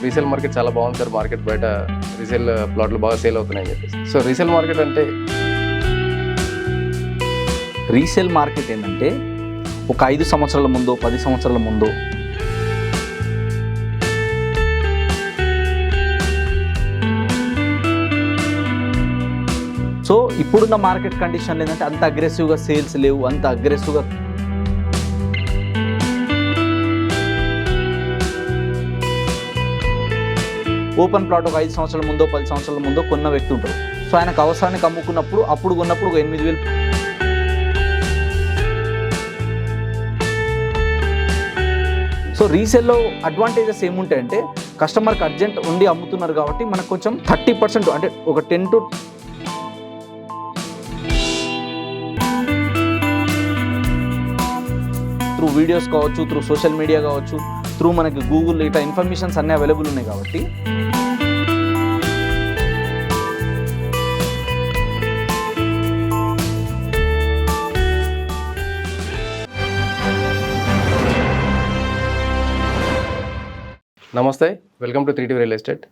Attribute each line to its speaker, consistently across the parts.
Speaker 1: Resale market చాలా బాగుంది sir. Market బయట రీసేల్ ప్లాట్లు బాగా సేల్ అవుతున్నాయని చెప్పేసి. సో రీసేల్ మార్కెట్ అంటే
Speaker 2: రీసేల్ మార్కెట్ ఏంటంటే ఒక 5 సంవత్సరాల ముందు 10 సంవత్సరాల ముందు సో ఇప్పుడున్న మార్కెట్ కండిషన్లు ఏంటంటే అంత అగ్రెసివ్గా సేల్స్ లేవు, అంత అగ్రెసివ్గా ఓపెన్ ప్లాట్ ఒక 5 సంవత్సరాల ముందో 10 సంవత్సరాల ముందో కొన్న వ్యక్తి ఉంటారు. సో ఆయనకు అవసరానికి అమ్ముకున్నప్పుడు అప్పుడు కొన్నప్పుడు ఒక 8,000. సో రీసేల్లో అడ్వాంటేజెస్ ఏముంటాయంటే కస్టమర్కి అర్జెంట్ ఉండి అమ్ముతున్నారు కాబట్టి మనకు కొంచెం 30% అంటే ఒక 10 to త్రూ వీడియోస్ కావచ్చు, త్రూ సోషల్ మీడియా కావచ్చు, త్రూ మనకి గూగుల్ ఇట్లా ఇన్ఫర్మేషన్స్ అన్నీ అవైలబుల్ ఉన్నాయి కాబట్టి
Speaker 1: నమస్తే, welcome to 3TV real estate.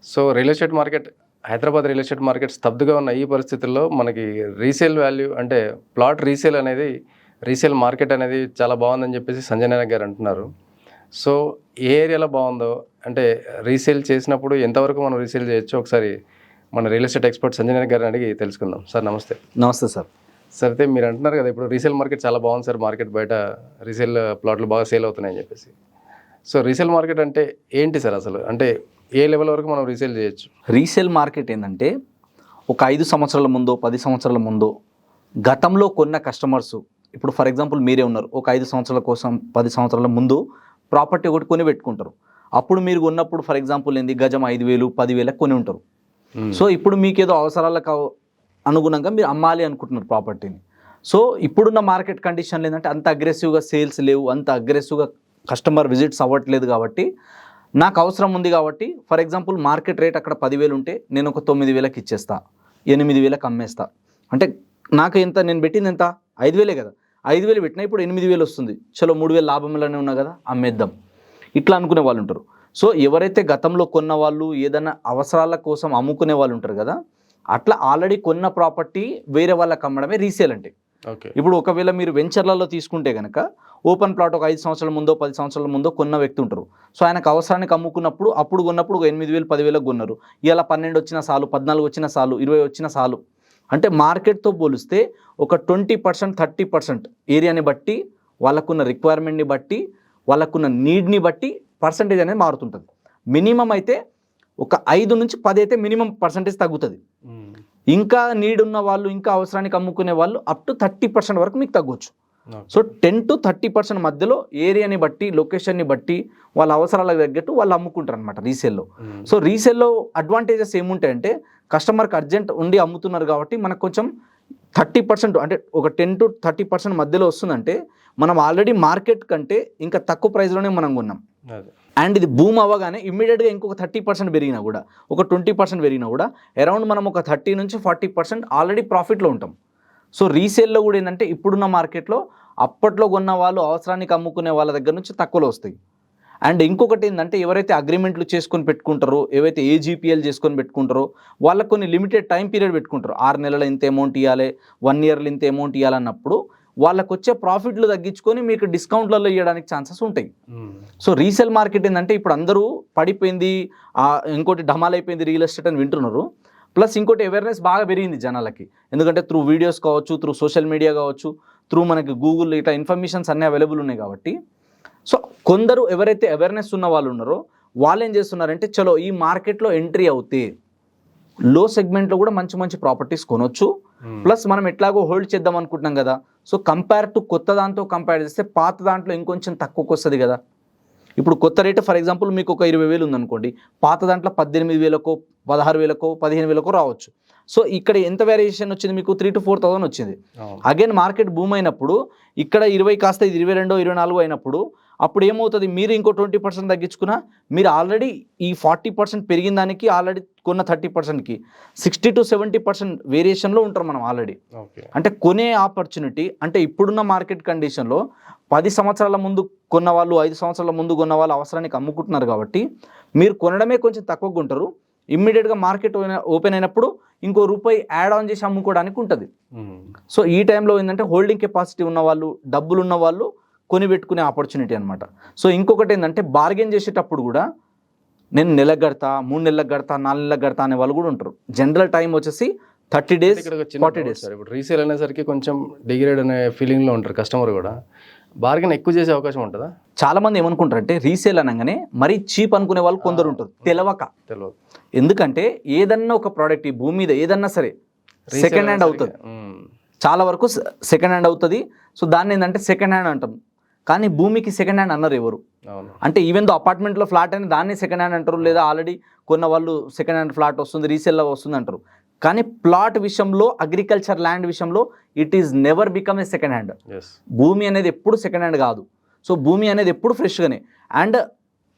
Speaker 1: So real estate market, Hyderabad real estate market స్తబ్దుగా ఉన్న ఈ పరిస్థితుల్లో మనకి రీసేల్ వాల్యూ అంటే ప్లాట్ రీసేల్ మార్కెట్ అనేది చాలా బాగుందని చెప్పేసి సంజయ్ నాయక్ గారు అంటున్నారు. సో ఏ ఏరియాలో బాగుందో అంటే రీసేల్ చేసినప్పుడు ఎంతవరకు మనం రీసేల్ చేయొచ్చు ఒకసారి మన real estate expert Sanjay Nayak గారిని అడిగి తెలుసుకుందాం. సార్ నమస్తే.
Speaker 2: నమస్తే సార్.
Speaker 1: సార్ అయితే మీరు అంటున్నారు కదా ఇప్పుడు రీసేల్ మార్కెట్ చాలా బాగుంది సార్, మార్కెట్ బయట రీసేల్ ప్లాట్లు బాగా సేల్ అవుతున్నాయని చెప్పేసి. సో రీసేల్ మార్కెట్ అంటే ఏంటి సార్ అసలు? అంటే ఏ లెవెల్ వరకు మనం రీసేల్ చేయొచ్చు?
Speaker 2: రీసేల్ మార్కెట్ ఏంటంటే ఒక 5 సంవత్సరాల ముందు 10 సంవత్సరాల ముందు గతంలో కొన్న కస్టమర్స్, ఇప్పుడు ఫర్ ఎగ్జాంపుల్ మీరే ఉన్నారు, ఒక 5 సంవత్సరాల కోసం 10 సంవత్సరాల ముందు ప్రాపర్టీ ఒకటి కొని పెట్టుకుంటారు. అప్పుడు మీరు కొన్నప్పుడు ఫర్ ఎగ్జాంపుల్ ఏంది గజం 5,000 10,000 కొని ఉంటారు. సో ఇప్పుడు మీకు ఏదో అవసరాలకు అనుగుణంగా మీరు అమ్మాలి అనుకుంటున్నారు ప్రాపర్టీని. సో ఇప్పుడున్న మార్కెట్ కండిషన్లు ఏంటంటే అంత అగ్రెసివ్గా సేల్స్ లేవు, అంత అగ్రెసివ్గా కస్టమర్ విజిట్స్ అవ్వట్లేదు కాబట్టి నాకు అవసరం ఉంది కాబట్టి ఫర్ ఎగ్జాంపుల్ మార్కెట్ రేట్ అక్కడ 10,000 ఉంటే నేను ఒక 9,000కి ఇచ్చేస్తా, 8,000కి అమ్మేస్తా. అంటే నాకు ఎంత నేను పెట్టింది ఎంత 5,000 కదా, 5,000 పెట్టినా ఇప్పుడు 8,000 వస్తుంది, చలో 3,000 లాభంలోనే ఉన్నా కదా అమ్మేద్దాం, ఇట్లా అనుకునే వాళ్ళు ఉంటారు. సో ఎవరైతే గతంలో కొన్న వాళ్ళు ఏదైనా అవసరాల కోసం అమ్ముకునే వాళ్ళు ఉంటారు కదా, అట్లా ఆల్రెడీ కొన్న ప్రాపర్టీ వేరే వాళ్ళకి అమ్మడమే రీసేల్ అంటే. ఇప్పుడు ఒకవేళ మీరు వెంచర్లలో తీసుకుంటే కనుక ఓపెన్ ప్లాట్ ఒక 5 సంవత్సరాల ముందో 10 సంవత్సరాల ముందో కొన్న వ్యక్తి ఉంటారు. సో ఆయనకు అవసరానికి అమ్ముకున్నప్పుడు అప్పుడు కొన్నప్పుడు ఒక 8,000 10,000 కొన్నారు. ఇలా 12 వచ్చినా చాలు, 14 వచ్చినా చాలు, 20 వచ్చినా చాలు. అంటే మార్కెట్తో పోలిస్తే ఒక 20% 30% ఏరియాని బట్టి, వాళ్ళకున్న రిక్వైర్మెంట్ని బట్టి, వాళ్ళకున్న నీడ్ని బట్టి పర్సంటేజ్ అనేది మారుతుంటుంది. మినిమం అయితే ఒక 5 నుంచి 10 అయితే మినిమం పర్సంటేజ్ తగ్గుతుంది. ఇంకా నీడ్ ఉన్న వాళ్ళు, ఇంకా అవసరానికి అమ్ముకునే వాళ్ళు అప్ టు 30% వరకు మీకు తగ్గొచ్చు. సో 10 to 30% మధ్యలో ఏరియాని బట్టి, లొకేషన్ని బట్టి, వాళ్ళ అవసరాలకు తగ్గట్టు వాళ్ళు అమ్ముకుంటారు అనమాట రీసేల్లో. సో రీసేల్లో అడ్వాంటేజెస్ ఏముంటాయంటే కస్టమర్కి అర్జెంట్ ఉండి అమ్ముతున్నారు కాబట్టి మనకు కొంచెం 30% అంటే ఒక 10 to 30% మధ్యలో వస్తుందంటే మనం ఆల్రెడీ మార్కెట్ కంటే ఇంకా తక్కువ ప్రైస్లోనే మనం కొన్నాం. అండ్ ఇది బూమ్ అవ్వగానే ఇమ్మీడియట్గా ఇంకొక 30% పెరిగినా కూడా, ఒక 20% పెరిగినా కూడా అరౌండ్ మనం ఒక 30 నుంచి 40% ఆల్రెడీ ప్రాఫిట్లో ఉంటాం. సో రీసేల్లో కూడా ఏంటంటే ఇప్పుడున్న మార్కెట్లో అప్పట్లో కొన్న వాళ్ళు అవసరానికి అమ్ముకునే వాళ్ళ దగ్గర నుంచి తక్కువలో వస్తాయి. అండ్ ఇంకొకటి ఏంటంటే ఎవరైతే అగ్రిమెంట్లు చేసుకొని పెట్టుకుంటారో, ఏవైతే ఏజీపీఎల్ చేసుకొని పెట్టుకుంటారో వాళ్ళకు కొన్ని లిమిటెడ్ టైం పీరియడ్ పెట్టుకుంటారు. 6 నెలలు ఇంత అమౌంట్ ఇవ్వాలి, 1 ఇయర్లో ఇంత అమౌంట్ ఇవ్వాలన్నప్పుడు వాళ్ళకు వచ్చే ప్రాఫిట్లు తగ్గించుకొని మీకు డిస్కౌంట్లలో ఇవ్వడానికి ఛాన్సెస్ ఉంటాయి. సో రీసేల్ మార్కెట్ ఏంటంటే ఇప్పుడు అందరూ పడిపోయింది, ఇంకోటి డమాల్ అయిపోయింది రియల్ ఎస్టేట్ అని వింటున్నారు. ప్లస్ ఇంకోటి అవేర్నెస్ బాగా పెరిగింది జనాలకి, ఎందుకంటే త్రూ వీడియోస్ కావచ్చు, త్రూ సోషల్ మీడియా కావచ్చు, త్రూ మనకి గూగుల్ ఇట్లా ఇన్ఫర్మేషన్స్ అన్నీ అవైలబుల్ ఉన్నాయి కాబట్టి. సో కొందరు ఎవరైతే అవేర్నెస్ ఉన్న వాళ్ళు ఉన్నారో వాళ్ళు ఏం చేస్తున్నారంటే చలో ఈ మార్కెట్లో ఎంట్రీ అవుతే లో సెగ్మెంట్లో కూడా మంచి మంచి ప్రాపర్టీస్ కొనొచ్చు. ప్లస్ మనం ఎట్లాగో హోల్డ్ చేద్దాం అనుకుంటున్నాం కదా, సో కంపేర్ టు కొత్త దాంతో కంపేర్ చేస్తే పాత దాంట్లో ఇంకొంచెం తక్కువకి వస్తుంది కదా. ఇప్పుడు కొత్త రేటు ఫర్ ఎగ్జాంపుల్ మీకు ఒక 20,000 ఉందనుకోండి, పాత దాంట్లో 18,000కో 16,000కో 15,000కో రావచ్చు. సో ఇక్కడ ఎంత వేరియేషన్ వచ్చింది మీకు? 3,000 to 4,000 వచ్చింది. అగైన్ మార్కెట్ బూమ్ అయినప్పుడు ఇక్కడ 20 కాస్త ఇది 22 24 అయినప్పుడు అప్పుడు ఏమవుతుంది, మీరు ఇంకో 20% తగ్గించుకున్నా మీరు ఆల్రెడీ ఈ 40% పెరిగిన దానికి ఆల్రెడీ కొన్న 30%కి 60-70% వేరియేషన్లో ఉంటారు మనం ఆల్రెడీ.
Speaker 1: ఓకే.
Speaker 2: అంటే కొనే ఆపర్చునిటీ అంటే ఇప్పుడున్న మార్కెట్ కండిషన్లో 10 సంవత్సరాల ముందు కొన్న వాళ్ళు 5 సంవత్సరాల ముందు కొన్న వాళ్ళు అవసరానికి అమ్ముకుంటున్నారు కాబట్టి మీరు కొనడమే కొంచెం తక్కువగా ఉంటారు. ఇమ్మీడియట్గా మార్కెట్ ఓపెన్ అయినప్పుడు ఇంకో రూపాయి యాడ్ ఆన్ చేసి అమ్ముకోవడానికి ఉంటుంది. సో ఈ టైంలో ఏంటంటే హోల్డింగ్ కెపాసిటీ ఉన్న వాళ్ళు, డబ్బులు ఉన్న వాళ్ళు కొని పెట్టుకునే ఆపర్చునిటీ అనమాట. సో ఇంకొకటి ఏంటంటే బార్గెన్ చేసేటప్పుడు కూడా నేను నెలకు కడతా, 3 నెలలకు కడతా, 4 నెలలకు కడతా అనే వాళ్ళు కూడా ఉంటారు. జనరల్ టైం వచ్చేసి 30 days, 40 days.
Speaker 1: ఇప్పుడు రీసేల్ అనేసరికి కొంచెం డిగ్రేడ్ అనే ఫీలింగ్లో ఉంటారు కస్టమర్ కూడా. బార్గెన్ ఎక్కువ చేసే అవకాశం ఉంటుందా?
Speaker 2: చాలా మంది ఏమనుకుంటారంటే రీసేల్ అనగానే మరీ చీప్ అనుకునే వాళ్ళు కొందరు ఉంటారు, తెలియదు. ఎందుకంటే ఏదన్నా ఒక ప్రోడక్ట్ ఈ భూమి మీద ఏదన్నా సరే సెకండ్ హ్యాండ్ అవుతుంది, చాలా వరకు సెకండ్ హ్యాండ్ అవుతుంది. సో దాన్ని ఏంటంటే సెకండ్ హ్యాండ్ అంటాం, కానీ భూమికి సెకండ్ హ్యాండ్ అన్నారు ఎవరు. అంటే ఈవెన్ దో అపార్ట్మెంట్లో ఫ్లాట్ అని దాన్ని సెకండ్ హ్యాండ్ అంటారు, లేదా ఆల్రెడీ కొన్న వాళ్ళు సెకండ్ హ్యాండ్ ఫ్లాట్ వస్తుంది, రీసేల్లో వస్తుంది అంటారు. కానీ ప్లాట్ విషయంలో, అగ్రికల్చర్ ల్యాండ్ విషయంలో it is never become a second hand. భూమి అనేది ఎప్పుడు సెకండ్ హ్యాండ్ కాదు. సో భూమి అనేది ఎప్పుడు ఫ్రెష్గానే. అండ్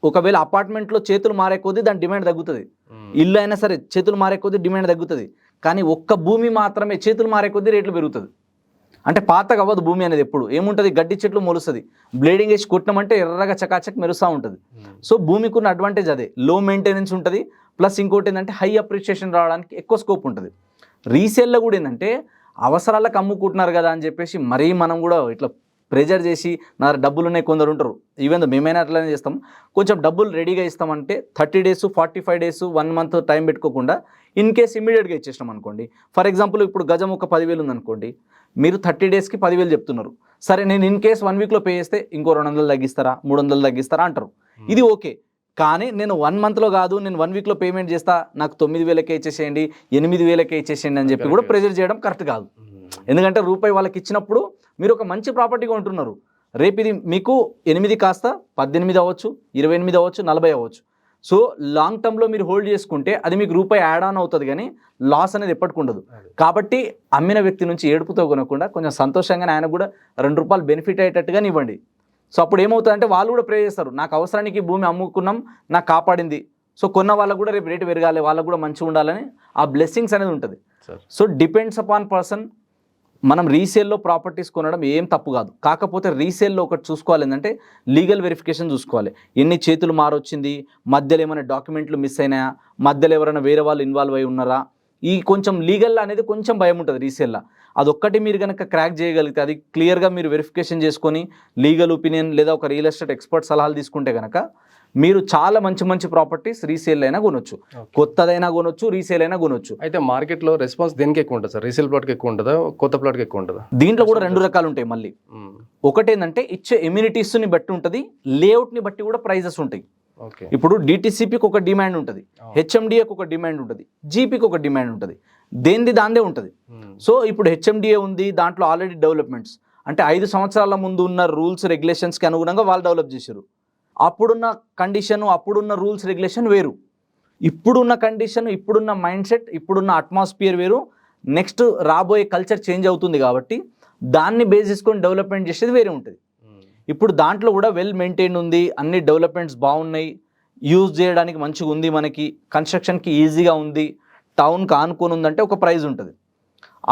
Speaker 2: ఒకవేళ అపార్ట్మెంట్లో చేతులు మారే కొద్దీ దాని డిమాండ్ తగ్గుతుంది, ఇల్లు అయినా సరే చేతులు మారే కొద్దీ డిమాండ్ తగ్గుతుంది. కానీ ఒక్క భూమి మాత్రమే చేతులు మారే కొద్దీ రేట్లు పెరుగుతుంది. అంటే పాతగా అవ్వదు భూమి అనేది. ఎప్పుడు ఏముంటుంది, గడ్డి చెట్లు మొలుస్తుంది, బ్లేడింగ్ వేసి కొట్టినామంటే ఎర్రగా చకాచక్ మెరుస్తూ ఉంటుంది. సో భూమికి ఉన్న అడ్వాంటేజ్ అదే, లో మెయింటెనెన్స్ ఉంటుంది. ప్లస్ ఇంకోటి ఏంటంటే హై అప్రిషియేషన్ రావడానికి ఎక్కువ స్కోప్ ఉంటుంది. రీసేల్లో కూడా ఏంటంటే అవసరాలకు అమ్ముకుంటున్నారు కదా అని చెప్పేసి మరీ మనం కూడా ఇట్లా ప్రెజర్ చేసి నా డబ్బులు ఉన్నాయి కొందరు ఉంటారు. ఈవెన్ మేమైనా అట్లనే చేస్తాం, కొంచెం డబ్బులు రెడీగా ఇస్తామంటే 30 days, 45 days, 1 month టైం పెట్టుకోకుండా ఇన్ కేస్ ఇమీడియట్గా ఇచ్చేసినాం అనుకోండి. ఫర్ ఎగ్జాంపుల్ ఇప్పుడు గజం ఒక 10,000 ఉందనుకోండి, మీరు 30 daysకి 10,000 చెప్తున్నారు. సరే నేను ఇన్ కేస్ 1 weekలో పే చేస్తే ఇంకో 200 తగ్గిస్తారా, 300 తగ్గిస్తారా అంటారు. ఇది ఓకే. కానీ నేను 1 monthలో కాదు, నేను 1 weekలో పేమెంట్ చేస్తా, నాకు 9,000కే ఇచ్చేసేయండి, 8,000కే ఇచ్చేసేయండి అని చెప్పి కూడా ప్రెజర్ చేయడం కరెక్ట్ కాదు. ఎందుకంటే రూపాయి వాళ్ళకి ఇచ్చినప్పుడు మీరు ఒక మంచి ప్రాపర్టీగా ఉంటున్నారు. రేపు ఇది మీకు 8 కాస్త 18 అవ్వచ్చు, 28 అవ్వచ్చు, 40 అవ్వచ్చు. సో లాంగ్ టర్మ్లో మీరు హోల్డ్ చేసుకుంటే అది మీకు రూపాయి యాడ్ ఆన్ అవుతుంది, కానీ లాస్ అనేది ఎప్పటికి ఉండదు. కాబట్టి అమ్మిన వ్యక్తి నుంచి ఏడుపుతో కొనకుండా కొంచెం సంతోషంగానే ఆయన కూడా ₹2 బెనిఫిట్ అయ్యేటట్టుగా ఇవ్వండి. సో అప్పుడు ఏమవుతుందంటే వాళ్ళు కూడా ప్రే చేస్తారు, నాకు అవసరానికి భూమి అమ్ముకున్నాం, నాకు కాపాడింది. సో కొన్న వాళ్ళకు కూడా రేపు రేటు పెరగాలి, వాళ్ళకు కూడా మంచిగా ఉండాలని ఆ బ్లెస్సింగ్స్ అనేది ఉంటుంది. So depends upon person. మనం రీసేల్లో ప్రాపర్టీస్ కొనడం ఏం తప్పు కాదు. కాకపోతే రీసేల్లో ఒకటి చూసుకోవాలి, ఏంటంటే లీగల్ వెరిఫికేషన్ చూసుకోవాలి. ఎన్ని చేతులు మారొచ్చింది, మధ్యలో ఏమైనా డాక్యుమెంట్లు మిస్ అయినాయా, మధ్యలో ఎవరైనా వేరే వాళ్ళు ఇన్వాల్వ్ అయి ఉన్నారా, ఈ కొంచెం లీగల్ అనేది కొంచెం భయం ఉంటుంది రీసేల్లో. అదొక్కటి మీరు కనుక క్రాక్ చేయగలిగితే, అది క్లియర్గా మీరు వెరిఫికేషన్ చేసుకొని లీగల్ ఒపీనియన్ లేదా ఒక రియల్ ఎస్టేట్ ఎక్స్పర్ట్ సలహాలు తీసుకుంటే కనుక మీరు చాలా మంచి మంచి ప్రాపర్టీస్ రీసేల్ అయినా కొనొచ్చు, కొత్తదైనా కొనొచ్చు, రీసేల్ అయినా కొనొచ్చు.
Speaker 1: అయితే మార్కెట్లో రెస్పాన్స్ దేనికి ఎక్కువ ఉంటుంది సార్? రీసేల్ ప్లాట్కి ఎక్కువ ఉంటుందా, కొత్త ప్లాట్కి ఎక్కువ ఉంటుందా?
Speaker 2: దీంట్లో కూడా 2 రకాలు ఉంటాయి. మళ్ళీ ఒకటేంటంటే ఇచ్చే ఎమ్యూనిటీస్ని బట్టి ఉంటుంది, లేఅవుట్ని బట్టి కూడా ప్రైజెస్ ఉంటాయి. ఇప్పుడు డిటిసిపికి ఒక డిమాండ్ ఉంటుంది, హెచ్ఎండిఏకి ఒక డిమాండ్ ఉంటుంది, జీపీకి ఒక డిమాండ్ ఉంటుంది, దాందే ఉంటుంది. సో ఇప్పుడు హెచ్ఎండిఏ ఉంది, దాంట్లో ఆల్రెడీ డెవలప్మెంట్స్ అంటే 5 సంవత్సరాల ముందు ఉన్న రూల్స్ రెగ్యులేషన్స్కి అనుగుణంగా వాళ్ళు డెవలప్ చేశారు. అప్పుడున్న కండిషన్, అప్పుడున్న రూల్స్ రెగ్యులేషన్ వేరు, ఇప్పుడున్న కండిషన్, ఇప్పుడున్న మైండ్ సెట్, ఇప్పుడున్న అట్మాస్ఫియర్ వేరు. నెక్స్ట్ రాబోయే కల్చర్ చేంజ్ అవుతుంది కాబట్టి దాన్ని బేస్ చేసుకొని డెవలప్మెంట్ చేసేది వేరే ఉంటుంది. ఇప్పుడు దాంట్లో కూడా వెల్ మెయింటైన్ ఉంది, అన్ని డెవలప్మెంట్స్ బాగున్నాయి, యూజ్ చేయడానికి మంచిగా ఉంది, మనకి కన్స్ట్రక్షన్కి ఈజీగా ఉంది, టౌన్కి ఆనుకొని ఉందంటే ఒక ప్రైజ్ ఉంటుంది.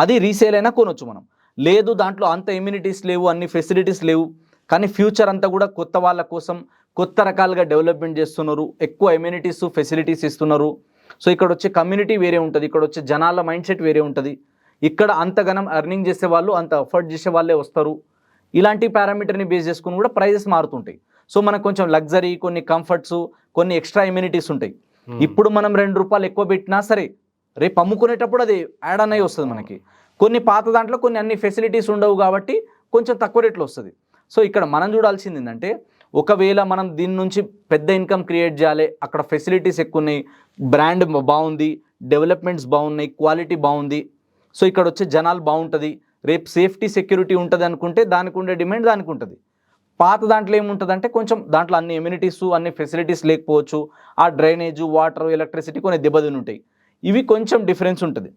Speaker 2: అది రీసేల్ అయినా కొనొచ్చు మనం. లేదు దాంట్లో అంత ఇమ్యూనిటీస్ లేవు, అన్ని ఫెసిలిటీస్ లేవు, కానీ ఫ్యూచర్ అంతా కూడా కొత్త వాళ్ళ కోసం కొత్త రకాలుగా డెవలప్మెంట్ చేస్తున్నారు, ఎక్కువ ఎమ్యూనిటీస్ ఫెసిలిటీస్ ఇస్తున్నారు. సో ఇక్కడ వచ్చే కమ్యూనిటీ వేరే ఉంటుంది, ఇక్కడ వచ్చే జనాల మైండ్ సెట్ వేరే ఉంటుంది. ఇక్కడ అంతగానం ఎర్నింగ్ చేసే వాళ్ళు, అంత ఎఫర్ట్ చేసే వాళ్ళే వస్తారు. ఇలాంటి పారామీటర్ని బేస్ చేసుకుని కూడా ప్రైజెస్ మారుతుంటాయి. సో మనకు కొంచెం లగ్జరీ, కొన్ని కంఫర్ట్స్, కొన్ని ఎక్స్ట్రా ఇమ్యూనిటీస్ ఉంటాయి. ఇప్పుడు మనం ₹2 ఎక్కువ పెట్టినా సరే రేపు అమ్ముకునేటప్పుడు అది యాడ్ అన్నయ్యి వస్తుంది మనకి. కొన్ని పాత దాంట్లో కొన్ని అన్ని ఫెసిలిటీస్ ఉండవు కాబట్టి కొంచెం తక్కువ రేట్లో వస్తుంది. సో ఇక్కడ మనం చూడాల్సింది ఏంటంటే, ఒకవేళ మనం దీని నుంచి పెద్ద ఇన్కమ్ క్రియేట్ చేయాలి, అక్కడ ఫెసిలిటీస్ ఎక్కువ ఉన్నాయి, బ్రాండ్ బాగుంది, డెవలప్మెంట్స్ బాగున్నాయి, క్వాలిటీ బాగుంది, సో ఇక్కడ వచ్చే జనాలు బాగుంటుంది, రేపు సేఫ్టీ సెక్యూరిటీ ఉంటుంది అనుకుంటే దానికి ఉండే డిమాండ్ దానికి ఉంటుంది. పాత దాంట్లో ఏముంటుంది అంటే కొంచెం దాంట్లో అన్ని ఎమ్యూనిటీస్, అన్ని ఫెసిలిటీస్ లేకపోవచ్చు, ఆ డ్రైనేజు, వాటర్, ఎలక్ట్రిసిటీ కొన్ని దెబ్బతిని ఉంటాయి. ఇవి కొంచెం డిఫరెన్స్ ఉంటుంది.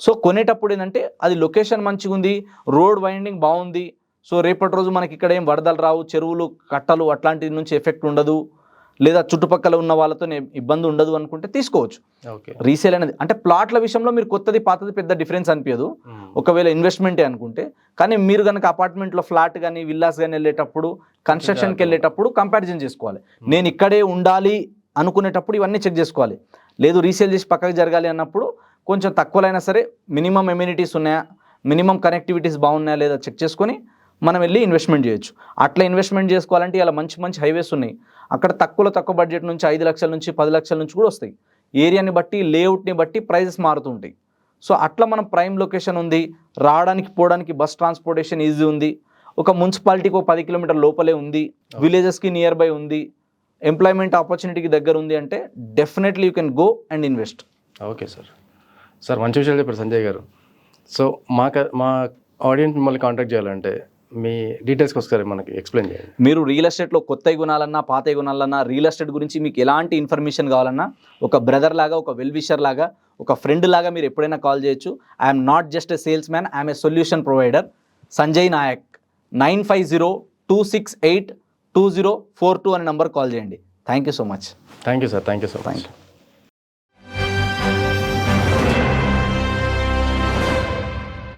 Speaker 2: సో కొనేటప్పుడు ఏంటంటే అది లొకేషన్ మంచిగా ఉంది, రోడ్ వైండింగ్ బాగుంది, సో రేపటి రోజు మనకి ఇక్కడ ఏం వరదలు రావు, చెరువులు కట్టలు అట్లాంటి నుంచి ఎఫెక్ట్ ఉండదు, లేదా చుట్టుపక్కల ఉన్న వాళ్ళతో ఇబ్బంది ఉండదు అనుకుంటే తీసుకోవచ్చు.
Speaker 1: ఓకే.
Speaker 2: రీసేల్ అనేది అంటే ప్లాట్ల విషయంలో మీరు కొత్తది పాతది పెద్ద డిఫరెన్స్ అనిపించదు ఒకవేళ ఇన్వెస్ట్మెంటే అనుకుంటే. కానీ మీరు కనుక అపార్ట్మెంట్లో ఫ్లాట్ కానీ విల్లాస్ కానీ వెళ్ళేటప్పుడు, కన్స్ట్రక్షన్కి వెళ్ళేటప్పుడు కంపారిజన్ చేసుకోవాలి. నేను ఇక్కడే ఉండాలి అనుకునేటప్పుడు ఇవన్నీ చెక్ చేసుకోవాలి. లేదు రీసేల్ చేసి పక్కకి జరగాలి అన్నప్పుడు కొంచెం తక్కువలైనా సరే మినిమం ఎమ్యూనిటీస్ ఉన్నాయా, మినిమం కనెక్టివిటీస్ బాగున్నాయా లేదా చెక్ చేసుకొని మనం వెళ్ళి ఇన్వెస్ట్మెంట్ చేయొచ్చు. అట్లా ఇన్వెస్ట్మెంట్ చేసుకోవాలంటే ఇలా మంచి మంచి హైవేస్ ఉన్నాయి, అక్కడ తక్కువ బడ్జెట్ నుంచి 5 లక్షల నుంచి 10 లక్షల నుంచి కూడా వస్తాయి. ఏరియాని బట్టి లేఅవుట్ని బట్టి ప్రైజెస్ మారుతుంటాయి. సో అట్లా మనం ప్రైమ్ లొకేషన్ ఉంది, రావడానికి పోవడానికి బస్ ట్రాన్స్పోర్టేషన్ ఈజీ ఉంది, ఒక మున్సిపాలిటీకి ఒక 10 కిలోమీటర్ లోపలే ఉంది, విలేజెస్కి నియర్ బై ఉంది, ఎంప్లాయ్మెంట్ ఆపర్చునిటీకి దగ్గర ఉంది అంటే definitely you can go and invest.
Speaker 1: Okay sir మంచి విషయాలు చెప్పారు సంజయ్ గారు. సో మా ఆడియన్స్ మిమ్మల్ని కాంటాక్ట్ చేయాలంటే మీ డీటెయిల్స్కి ఒకసారి మనకి ఎక్స్ప్లెయిన్ చేయండి.
Speaker 2: మీరు రియల్ ఎస్టేట్లో కొత్త కొనాలన్నా పాత కొనాలన్నా, రియల్ ఎస్టేట్ గురించి మీకు ఎలాంటి ఇన్ఫర్మేషన్ కావాలన్నా ఒక బ్రదర్ లాగా, ఒక వెల్ విషర్ లాగా, ఒక ఫ్రెండ్ లాగా మీరు ఎప్పుడైనా కాల్ చేయొచ్చు. I'm not just a salesman, I'm a solution provider. Sanjay Nayak 950-268-2042 అనే నెంబర్ కాల్ చేయండి. Thank you so much.
Speaker 1: Thank you sir.